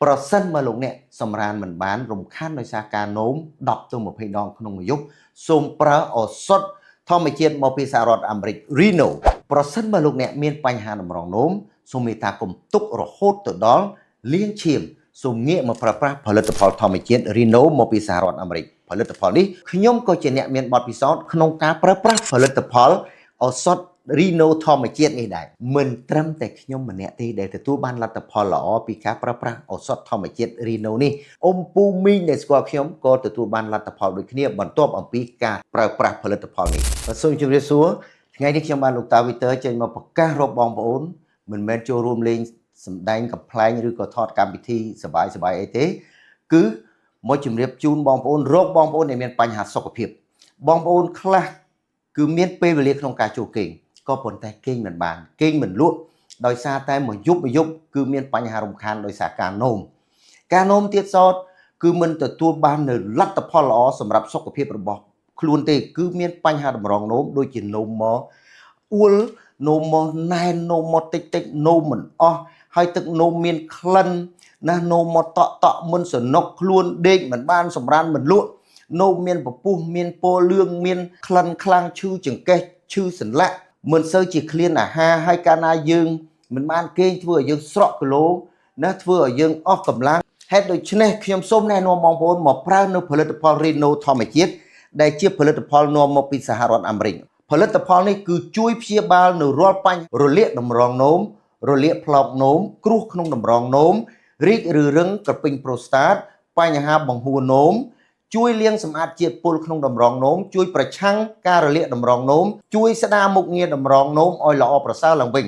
ប្រសិនបើលោកអ្នកសម្រានមិនបានរំខានដោយសារការនោម10ទៅ20ដងក្នុងមួយយប់សូមប្រើឱសថធម្មជាតិមកពីសហរដ្ឋអាមេរិក Reno ប្រសិនបើលោកអ្នកមានបញ្ហាតម្រងនោមសូមមេត្តាកុំទុករហូតទៅដល់លាងឈាមសូមងាកមកប្រើប្រាស់ផលិតផលធម្មជាតិ Reno មកពីសហរដ្ឋអាមេរិកផលិតផលនេះខ្ញុំក៏ជាអ្នកមានបទពិសោធន៍ក្នុងការប្រើប្រាស់ផលិតផលឱសថ Reno ធម្មជាតិនេះដែរមិនត្រឹមតែខ្ញុំម្នាក់ទេដែលទទួលបានលទ្ធផលល្អពីការប្រើប្រាស់ឱសថធម្មជាតិ Reno នេះអ៊ំពូមីងដែលស្គាល់ខ្ញុំក៏ទទួលបានលទ្ធផលដូចគ្នាបន្ទាប់អំពីការប្រើប្រាស់ផលិតផលនេះសូមជម្រាបសួរថ្ងៃនេះខ្ញុំបានលោកតាវីទ័រចេញមកប្រកាសរកបងប្អូនមិនមែនចូលរួមលេងសម្ដែងកំ pl ែងឬក៏ថតកម្មវិធីសប្បាយអីទេគឺមកជម្រាបជូនបងប្អូនរកបងប្អូនដែលមានបញ្ហាសុខភាពបងប្អូនខ្លះគឺមានពេលវេលាក្នុងការចូលគេងក៏ប៉ុន្តែគេងមិនបានគេងមិនលក់ដោយសារតែមួយយប់គឺមានបញ្ហារំខានដោយសារការនោមទៀតសោតគឺមិនទទួលបាននៅលទ្ធផលល្អសម្រាប់សុខភាពរបស់ខ្លួនទេគឺមានបញ្ហាតម្រងនោមដូចជានោមមកអួលនោមមកណែននោមមកតិចនោមមិនអស់ហើយទឹកនោមមានក្លិនណានោមមកតក់មិនសនុកខ្លួនដេកមិនបានសម្រានមិនលក់នោមមានពពុះមានពណ៌លឿងមានក្លិនខ្លាំងឈឺចង្កេះឈឺសន្លាក់មិនសូវជាឃ្លានអាហារហើយកាលណាយើងមិនបានគេងធ្វើឲ្យយើងស្រក់គីឡូណាធ្វើឲ្យយើងអស់កម្លាំងហេតុដូច្នេះខ្ញុំសូមណែនាំបងប្អូនមកប្រើនៅផលិតផល Reno ធម្មជាតិដែលជាផលិតផលនាំមកពីសហរដ្ឋអាមេរិកផលិតផលនេះគឺជួយព្យាបាលនៅរាល់បញ្ហារលាកតម្រងនោមរលាកផ្លោកនោមគ្រោះក្នុងតម្រងនោមរីកឬរឹងក្រពេញប្រូស្តាតបញ្ហាបង្ហួរនោមជួយលាងសម្អាតជាតិពុលក្នុងតម្រងនោមជួយប្រឆាំងការរលាកតម្រងនោមជួយស្ដារមុខងារតម្រងនោមឲ្យល្អប្រសើរឡើងវិញ